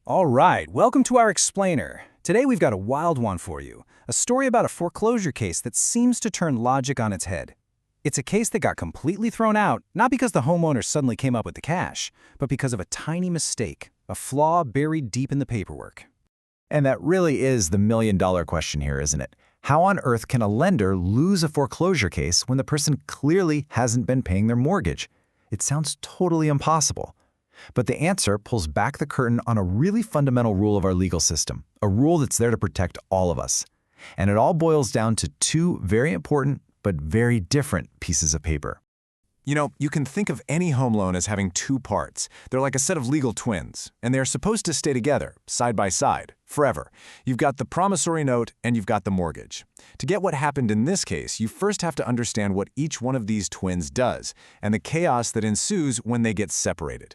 All right, welcome to our explainer. Today we've got a wild one for you, a story about a foreclosure case that seems to turn logic on its head. It's a case that got completely thrown out, not because the homeowner suddenly came up with the cash, but because of a tiny mistake, a flaw buried deep in the paperwork. And that really is the million-dollar question here, isn't it? How on earth can a lender lose a foreclosure case when the person clearly hasn't been paying their mortgage? It sounds totally impossible. But the answer pulls back the curtain on a really fundamental rule of our legal system, a rule that's there to protect all of us. And it all boils down to two very important but very different pieces of paper. You know, you can think of any home loan as having two parts. They're like a set of legal twins, and they're supposed to stay together, side by side, forever. You've got the promissory note and you've got the mortgage. To get what happened in this case, you first have to understand what each one of these twins does, and the chaos that ensues when they get separated.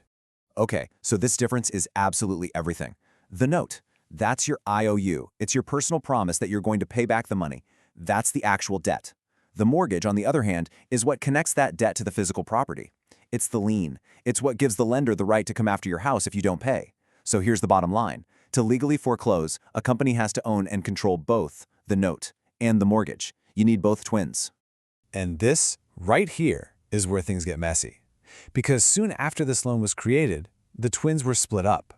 Okay, so this difference is absolutely everything. The note, that's your IOU. It's your personal promise that you're going to pay back the money. That's the actual debt. The mortgage, on the other hand, is what connects that debt to the physical property. It's the lien. It's what gives the lender the right to come after your house if you don't pay. So here's the bottom line. To legally foreclose, a company has to own and control both the note and the mortgage. You need both twins. And this, right here, is where things get messy. Because soon after this loan was created, the twins were split up.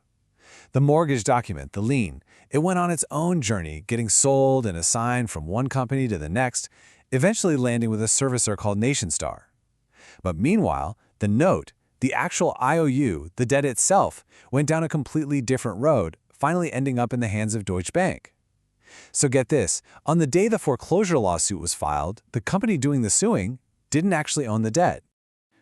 The mortgage document, the lien, it went on its own journey, getting sold and assigned from one company to the next, eventually landing with a servicer called NationStar. But meanwhile, the note, the actual IOU, the debt itself, went down a completely different road, finally ending up in the hands of Deutsche Bank. So get this, on the day the foreclosure lawsuit was filed, the company doing the suing didn't actually own the debt.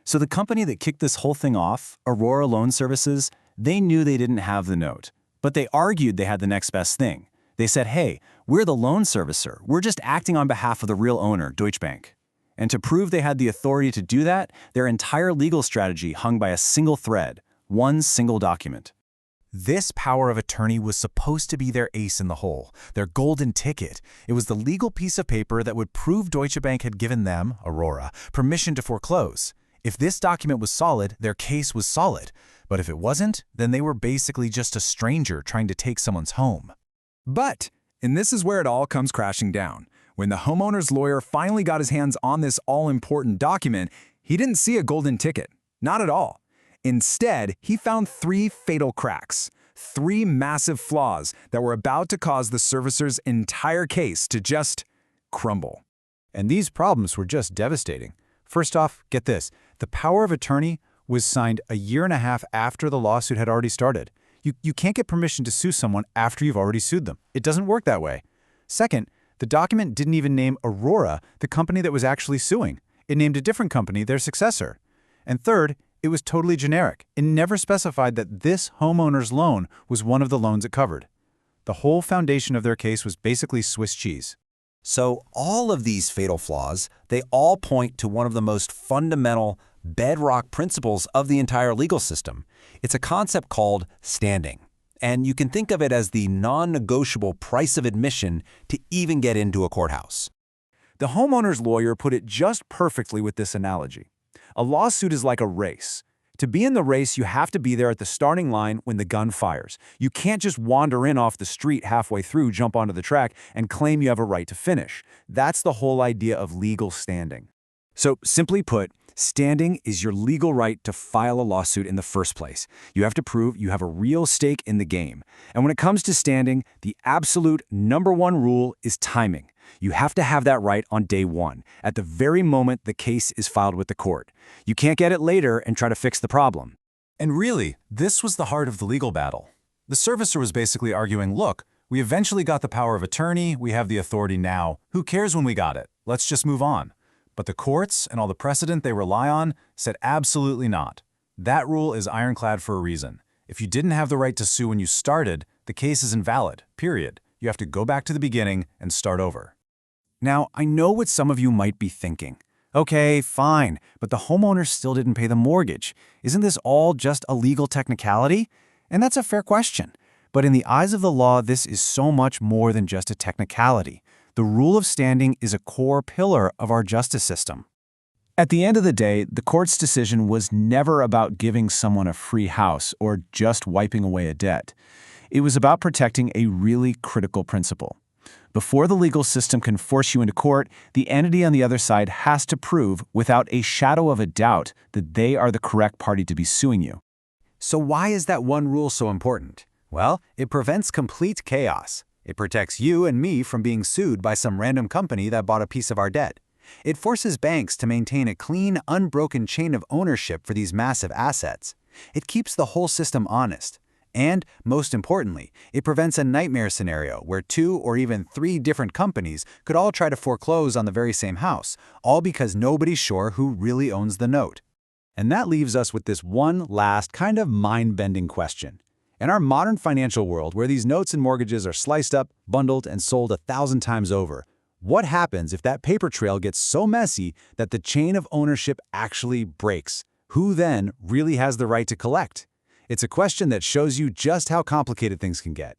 So the company that kicked this whole thing off, Aurora Loan Services, they knew they didn't have the note. But they argued they had the next best thing. They said, hey, we're the loan servicer. We're just acting on behalf of the real owner, Deutsche Bank. And to prove they had the authority to do that, their entire legal strategy hung by a single thread, one single document. This power of attorney was supposed to be their ace in the hole, their golden ticket. It was the legal piece of paper that would prove Deutsche Bank had given them, Aurora, permission to foreclose. If this document was solid, their case was solid. But if it wasn't, then they were basically just a stranger trying to take someone's home. But, and this is where it all comes crashing down. When the homeowner's lawyer finally got his hands on this all-important document, he didn't see a golden ticket. Not at all. Instead, he found three fatal cracks, three massive flaws that were about to cause the servicer's entire case to just crumble. And these problems were just devastating. First off, get this, the power of attorney was signed a year and a half after the lawsuit had already started. You can't get permission to sue someone after you've already sued them. It doesn't work that way. Second, the document didn't even name Aurora, the company that was actually suing. It named a different company, their successor. And third, it was totally generic. It never specified that this homeowner's loan was one of the loans it covered. The whole foundation of their case was basically Swiss cheese. So all of these fatal flaws, they all point to one of the most fundamental bedrock principles of the entire legal system. It's a concept called standing. And you can think of it as the non-negotiable price of admission to even get into a courthouse. The homeowner's lawyer put it just perfectly with this analogy. A lawsuit is like a race. To be in the race, you have to be there at the starting line when the gun fires. You can't just wander in off the street halfway through, jump onto the track, and claim you have a right to finish. That's the whole idea of legal standing. So, simply put, standing is your legal right to file a lawsuit in the first place. You have to prove you have a real stake in the game. And when it comes to standing, the absolute #1 rule is timing. You have to have that right on day one, at the very moment the case is filed with the court. You can't get it later and try to fix the problem. And really, this was the heart of the legal battle. The servicer was basically arguing, look, we eventually got the power of attorney, we have the authority now, who cares when we got it? Let's just move on. But the courts and all the precedent they rely on said absolutely not. That rule is ironclad for a reason. If you didn't have the right to sue when you started, the case is invalid, period. You have to go back to the beginning and start over. Now, I know what some of you might be thinking. Okay, fine, but the homeowner still didn't pay the mortgage. Isn't this all just a legal technicality? And that's a fair question. But in the eyes of the law, this is so much more than just a technicality. The rule of standing is a core pillar of our justice system. At the end of the day, the court's decision was never about giving someone a free house or just wiping away a debt. It was about protecting a really critical principle. Before the legal system can force you into court, the entity on the other side has to prove, without a shadow of a doubt, that they are the correct party to be suing you. So why is that one rule so important? Well, it prevents complete chaos. It protects you and me from being sued by some random company that bought a piece of our debt. It forces banks to maintain a clean, unbroken chain of ownership for these massive assets. It keeps the whole system honest. And, most importantly, it prevents a nightmare scenario where 2 or even 3 different companies could all try to foreclose on the very same house, all because nobody's sure who really owns the note. And that leaves us with this one last kind of mind-bending question. In our modern financial world, where these notes and mortgages are sliced up, bundled, and sold 1,000 times over, what happens if that paper trail gets so messy that the chain of ownership actually breaks? Who then really has the right to collect? It's a question that shows you just how complicated things can get.